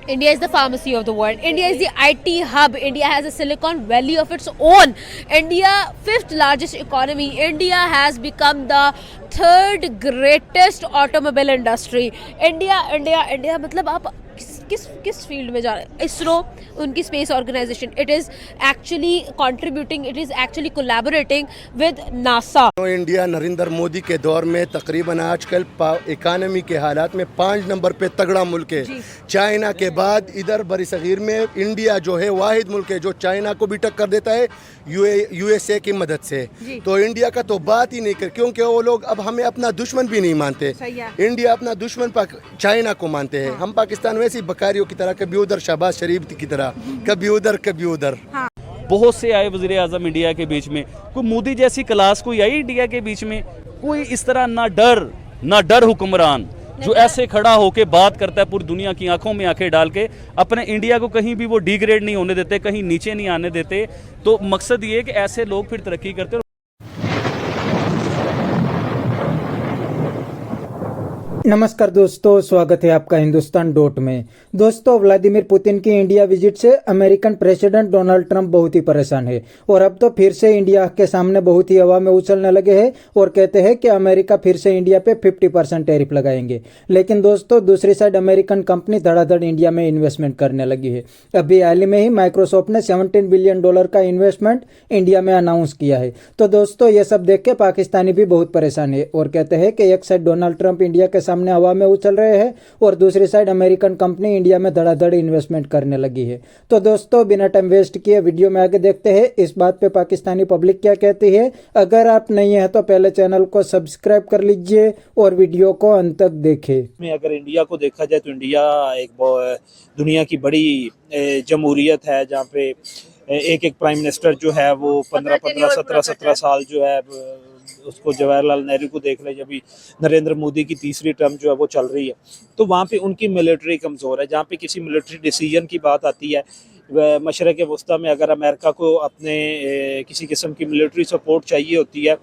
India is the pharmacy of the world. India is the IT hub. India has a Silicon Valley of its own. India, fifth largest economy. India has become the third greatest automobile industry. India मतलब आप किस field में जा रहे हैं? इसरो, उनकी space organisation, it is actually contributing, it is actually collaborating with NASA. India Narendra Modi के दौर में तकरीबन आजकल इकानमी के हालात में 5 नंबर पे तगड़ा मुल्क है. चाइना के बाद इधर बड़ी सगीर में इंडिया जो है वाहिद मुल्क है जो चाइना को भी टक्कर देता है यूएसए की मदद से. तो इंडिया का तो बात ही नहीं कर, क्योंकि वो लोग अब हमें अपना दुश्मन भी नहीं मानते. इंडिया अपना दुश्मन चाइना को मानते हैं. हम पाकिस्तान वैसी बकारियों की तरह कभी उधर शहबाज शरीफ की तरह कभी उधर कभी उधर. बहुत से आए वज़ीर आज़म इंडिया के बीच में, कोई मोदी जैसी क्लास कोई आई इंडिया के बीच में? कोई इस तरह ना डर हुक्मरान जो ऐसे खड़ा होके बात करता है पूरी दुनिया की आंखों में आंखें डाल के, अपने इंडिया को कहीं भी वो डिग्रेड नहीं होने देते, कहीं नीचे नहीं आने देते. तो मकसद ये है कि ऐसे लोग फिर तरक्की करते. नमस्कार दोस्तों, स्वागत है आपका हिंदुस्तान डॉट में. दोस्तों, व्लादिमीर पुतिन की इंडिया विजिट से अमेरिकन प्रेसिडेंट डोनाल्ड ट्रंप बहुत ही परेशान है और अब तो फिर से इंडिया के सामने बहुत ही हवा में उछलने लगे हैं और कहते हैं कि अमेरिका फिर से इंडिया पे 50% टैरिफ लगाएंगे. लेकिन दोस्तों, दूसरी साइड अमेरिकन कंपनी धड़ाधड़ इंडिया में इन्वेस्टमेंट करने लगी है. अभी हाल ही में ही माइक्रोसॉफ्ट ने $17 बिलियन का इन्वेस्टमेंट इंडिया में अनाउंस किया है. तो दोस्तों, ये सब देख के पाकिस्तानी भी बहुत परेशान है और कहते हैं कि एक साइड डोनाल्ड ट्रंप इंडिया के सामने हवा में उछल रहे हैं और दूसरी साइड अमेरिकन कंपनी इंडिया में धड़ाधड़ इन्वेस्टमेंट करने लगी है. तो दोस्तों, बिना टाइम वेस्ट किए वीडियो में आगे देखते हैं इस बात पे पाकिस्तानी पब्लिक क्या कहती है. अगर आप नहीं है तो पहले चैनल को सब्सक्राइब कर लीजिए और वीडियो को अंत तक देखें. अगर इंडिया को देखा जाए तो इंडिया एक दुनिया की बड़ी जमहूरियत है जहाँ पे एक प्राइम मिनिस्टर जो है वो 15-17 साल जो है उसको जवाहरलाल नेहरू को देख ले, जब नरेंद्र मोदी की तीसरी टर्म जो है वो चल रही है, तो वहाँ पे उनकी मिलिट्री कमज़ोर है. जहाँ पे किसी मिलिट्री डिसीजन की बात आती है, मशरक़ वस्ता में अगर अमेरिका को अपने किसी किस्म की मिलिट्री सपोर्ट चाहिए होती है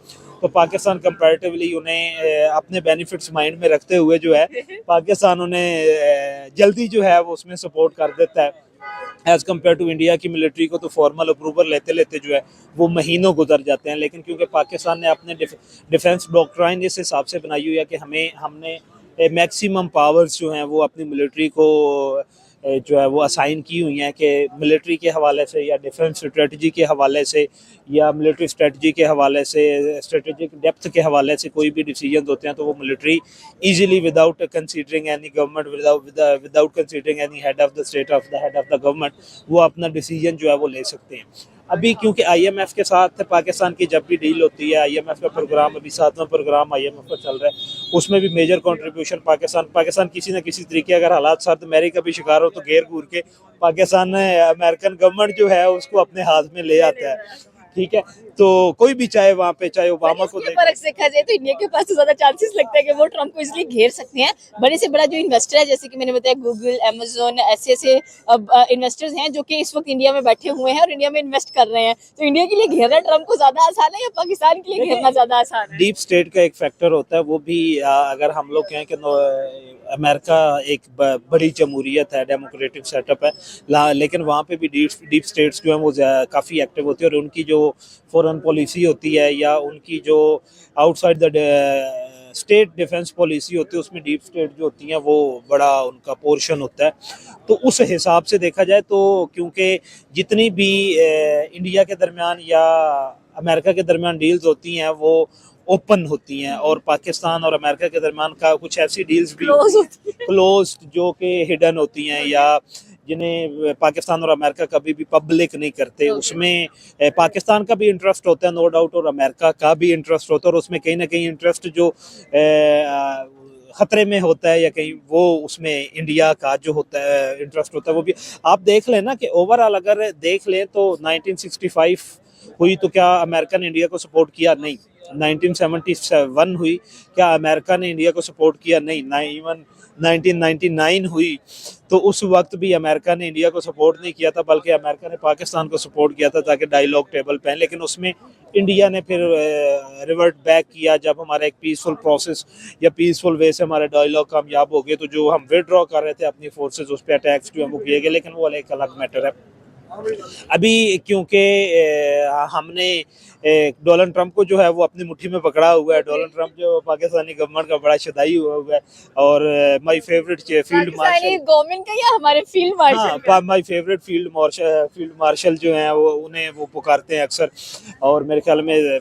तो पाकिस्तान कंपैरेटिवली उन्हें अपने बेनिफिट्स माइंड में रखते हुए जो है पाकिस्तान उन्हें जल्दी जो है वो उसमें सपोर्ट कर देता है एज़ कम्पेयर टू इंडिया की मिलिट्री को. तो फॉर्मल अप्रूवल लेते लेते जो है वो महीनों गुजर जाते हैं. लेकिन क्योंकि पाकिस्तान ने अपने डिफेंस डॉक्ट्राइन इस हिसाब से बनाई हुई है कि हमने मैक्सिमम पावर्स जो हैं वो अपनी मिलिट्री को जो है वो असाइन की हुई हैं कि मिलिट्री के हवाले से या डिफेंस स्ट्रेटजी के हवाले से या मिलिट्री स्ट्रेटजी के हवाले से, स्ट्रेटेजिक डेप्थ के हवाले से कोई भी डिसीजन होते हैं तो वो military easily without considering any government, without considering any head of the state of the head of the government, वो अपना डिसीजन जो है वो ले सकते हैं. अभी क्योंकि आईएमएफ के साथ पाकिस्तान की जब भी डील होती है, आईएमएफ का प्रोग्राम अभी 7वां प्रोग्राम आईएमएफ का चल रहा है, उसमें भी मेजर कंट्रीब्यूशन पाकिस्तान किसी न किसी तरीके अगर हालात सर्द मैरी का भी शिकार हो तो घेर घूर के पाकिस्तान अमेरिकन गवर्नमेंट जो है उसको अपने हाथ में ले आता है. ठीक है, तो कोई भी चाहे वहाँ पे, चाहे ओबामा को फर्क देखा जाए तो इंडिया के पास तो ज्यादा चांसेस लगता है कि वो ट्रम्प को इसलिए घेर सकते हैं. बड़े से बड़ा जो इन्वेस्टर है, जैसे कि मैंने बताया गूगल, अमेजोन, ऐसे इन्वेस्टर्स हैं जो कि इस वक्त इंडिया में बैठे हुए हैं और इंडिया में इन्वेस्ट कर रहे हैं. तो इंडिया के लिए घेरना ट्रम्प को ज्यादा आसान है या पाकिस्तान के लिए घेरना ज्यादा आसान है? डीप स्टेट का एक फैक्टर होता है, वो भी अगर हम लोग कहें कि अमेरिका एक बड़ी जमहूरियत है, डेमोक्रेटिक सेटअप है, लेकिन वहाँ पे भी डीप स्टेट्स जो हैं वो काफ़ी एक्टिव होती है और उनकी जो फॉरेन पॉलिसी होती है या उनकी जो outside the state defence policy होती है उसमें डीप स्टेट जो होती हैं वो बड़ा उनका पोर्शन होता है. तो उस हिसाब से देखा जाए तो क्योंकि जितनी भी इंडिया के दरमियान या अमेरिका के दरमियान डील्स होती हैं वो ओपन होती हैं और पाकिस्तान और अमेरिका के दरमियान का कुछ ऐसी डील्स भी क्लोज जो कि हिडन होती हैं या जिन्हें पाकिस्तान और अमेरिका कभी भी पब्लिक नहीं करते, उसमें पाकिस्तान का भी इंटरेस्ट होता है नो डाउट और अमेरिका का भी इंटरेस्ट होता है और उसमें कहीं ना कहीं इंटरेस्ट जो ख़तरे में होता है या कहीं वो उसमें इंडिया का जो होता है इंटरेस्ट होता है वो भी. आप देख लें ना कि ओवरऑल अगर देख लें तो 1965 हुई तो क्या अमेरिका ने इंडिया को सपोर्ट किया? नहीं. 1971 हुई, क्या अमेरिका ने इंडिया को सपोर्ट किया? नहीं. इवन 1999 हुई, तो उस वक्त भी अमेरिका ने इंडिया को सपोर्ट नहीं किया था, बल्कि अमेरिका ने पाकिस्तान को सपोर्ट किया था ताकि डायलॉग टेबल पे, लेकिन उसमें इंडिया ने फिर रिवर्ट बैक किया जब हमारा एक पीसफुल प्रोसेस या पीसफुल वे से हमारे डायलॉग कामयाब हो गए। तो जो हम विड्रॉ कर रहे थे अपनी फोर्सेस, उस पर अटैक्स जो है वो किए गए, लेकिन वो एक अलग मैटर है। अभी क्योंकि हमने डोनाल्ड ट्रंप को जो है वो अपनी मुट्ठी में पकड़ा हुआ है, डोनाल्ड ट्रंप जो पाकिस्तानी गवर्नमेंट का बड़ा शदाई हुआ है, और my favourite field marshal government का या हमारे फील्ड मार्शल, हाँ माय फेवरेट फील्ड मार्शल जो हैं वो उन्हें वो पुकारते हैं अक्सर। और मेरे ख्याल में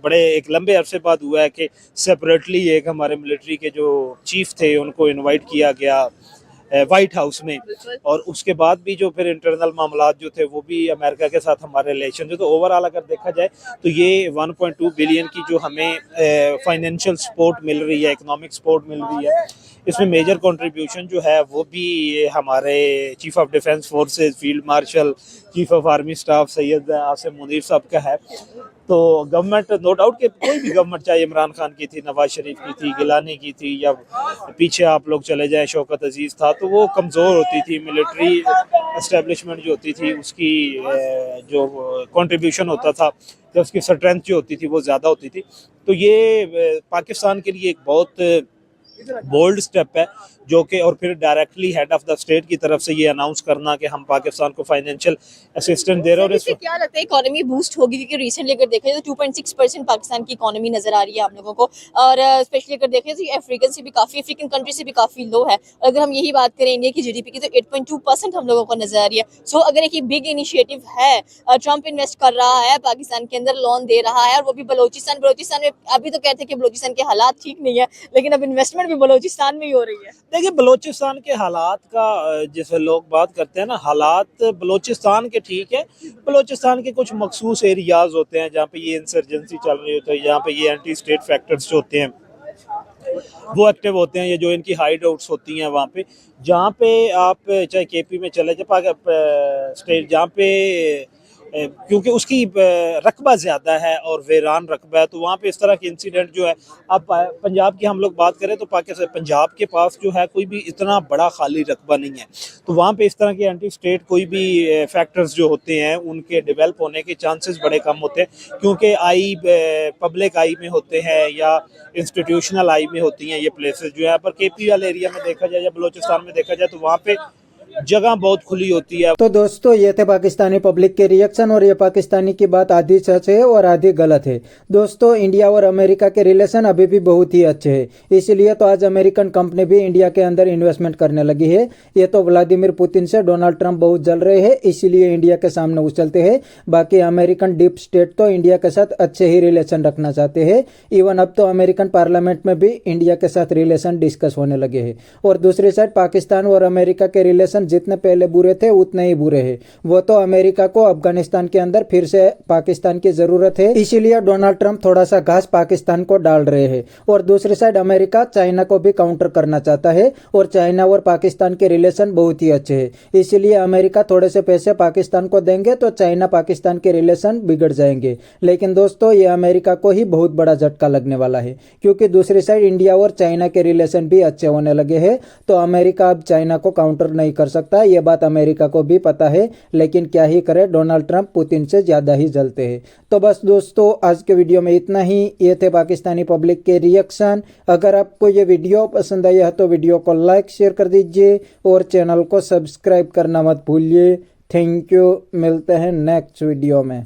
बड़े एक लंबे अरसे बाद हुआ है कि सेपरेटली एक हमारे मिलिट्री के जो चीफ थे उनको इनवाइट किया गया वाइट हाउस में, और उसके बाद भी जो फिर इंटरनल मामलात जो थे वो भी अमेरिका के साथ हमारे रिलेशन जो, तो ओवरऑल अगर देखा जाए तो ये 1.2 बिलियन की जो हमें फाइनेंशियल सपोर्ट मिल रही है, इकोनॉमिक सपोर्ट मिल रही है, इसमें मेजर कंट्रीब्यूशन जो है वो भी हमारे chief of defence forces, field marshal, chief of army staff Syed Asim Munir साहब का है। तो गवर्नमेंट नो डाउट कि कोई भी गवर्नमेंट, चाहे इमरान खान की थी, नवाज शरीफ की थी, गिलानी की थी, या पीछे आप लोग चले जाएं शौकत अजीज था, तो वो कमज़ोर होती थी। मिलिट्री एस्टेब्लिशमेंट जो होती थी उसकी जो कंट्रीब्यूशन होता था या उसकी स्ट्रेंथ जो होती थी वो ज़्यादा होती थी। तो ये पाकिस्तान के लिए एक बहुत बोल्ड स्टेप है जो कि, और फिर directly head of the state की तरफ से ये अनाउंस करना कि हम पाकिस्तान को फाइनेंशियल असिस्टेंस दे रहे हैं। और इससे क्या लगता है इकोनॉमी बूस्ट होगी? क्योंकि रिसेंटली अगर देखा जाए तो 2.6% पाकिस्तान की इकोनॉमी नजर आ रही है आप लोगों को, और स्पेशली अगर देखें तो अफ्रीकन कंट्री से भी काफी लो है। अगर हम यही बात करें इंडिया की जीडीपी की तो 8.2% हम लोगों को नजर आ रही है। सो अगर एक बिग इनिशिएटिव है, ट्रंप इन्वेस्ट कर रहा है पाकिस्तान के अंदर, लोन दे रहा है, और वो भी बलोचिस्तान में। अभी तो कहते हैं कि बलोचिस्तान के हालात ठीक नहीं है, लेकिन अब इन्वेस्टमेंट भी बलोचिस्तान में ही हो रही है। देखिए, बलोचिस्तान के हालात का जैसे लोग बात करते हैं ना, हालात बलोचिस्तान के ठीक है। बलोचिस्तान के कुछ मखसूस एरियाज होते हैं जहाँ पे ये इंसर्जेंसी चल रही होती है, जहाँ पे ये एंटी स्टेट फैक्टर्स जो होते हैं वो एक्टिव होते हैं, ये जो इनकी हाइड आउट्स होती हैं वहाँ पे, जहाँ पे आप चाहे केपी में चले जाए, स्टेट जहाँ पे क्योंकि उसकी रकबा ज़्यादा है और वेरान रकबा है, तो वहाँ पे इस तरह के इंसिडेंट जो है। अब पंजाब की हम लोग बात करें तो पाकिस्तान, पंजाब के पास जो है कोई भी इतना बड़ा खाली रकबा नहीं है, तो वहाँ पे इस तरह के एंटी स्टेट कोई भी फैक्टर्स जो होते हैं उनके डेवलप होने के चांसेस बड़े कम होते हैं, क्योंकि पब्लिक आई में होते हैं या इंस्टीट्यूशनल आई में होती हैं ये प्लेसेस जो है। पर केपी वाले एरिया में देखा जाए या बलोचिस्तान में देखा जाए तो वहाँ पे जगह बहुत खुली होती है। तो दोस्तों, ये थे पाकिस्तानी पब्लिक के रिएक्शन, और ये पाकिस्तानी की बात आधी सच है और आधी गलत है। दोस्तों, इंडिया और अमेरिका के रिलेशन अभी भी बहुत ही अच्छे हैं, इसलिए तो आज अमेरिकन कंपनी भी इंडिया के अंदर इन्वेस्टमेंट करने लगी है। ये तो व्लादिमीर पुतिन से डोनाल्ड ट्रंप बहुत जल रहे हैं, इसीलिए इंडिया के सामने उछलते हैं। बाकी अमेरिकन डीप स्टेट तो इंडिया के साथ अच्छे ही रिलेशन रखना चाहते हैं। इवन अब तो अमेरिकन पार्लियामेंट में भी इंडिया के साथ रिलेशन डिस्कस होने लगे हैं। और दूसरी साइड पाकिस्तान और अमेरिका के रिलेशन जितने पहले बुरे थे उतने ही बुरे हैं। वो तो अमेरिका को अफगानिस्तान के अंदर फिर से पाकिस्तान की जरूरत है, इसीलिए डोनाल्ड ट्रंप थोड़ा सा घास पाकिस्तान को डाल रहे हैं। और दूसरी साइड अमेरिका चाइना को भी काउंटर करना चाहता है, और चाइना और पाकिस्तान के रिलेशन बहुत ही अच्छे हैं, इसीलिए अमेरिका थोड़े से पैसे पाकिस्तान को देंगे तो चाइना पाकिस्तान के रिलेशन बिगड़ जाएंगे। लेकिन दोस्तों, ये अमेरिका को ही बहुत बड़ा झटका लगने वाला है, क्योंकि दूसरी साइड इंडिया और चाइना के रिलेशन भी अच्छे होने लगे हैं, तो अमेरिका अब चाइना को काउंटर नहीं कर सकता। ये बात अमेरिका को भी पता है, लेकिन क्या ही करे, डोनाल्ड ट्रंप पुतिन से ज्यादा ही जलते हैं। तो बस दोस्तों, आज के वीडियो में इतना ही। ये थे पाकिस्तानी पब्लिक के रिएक्शन। अगर आपको ये वीडियो पसंद आया है तो वीडियो को लाइक शेयर कर दीजिए और चैनल को सब्सक्राइब करना मत भूलिए। थैंक यू, मिलते हैं नेक्स्ट वीडियो में।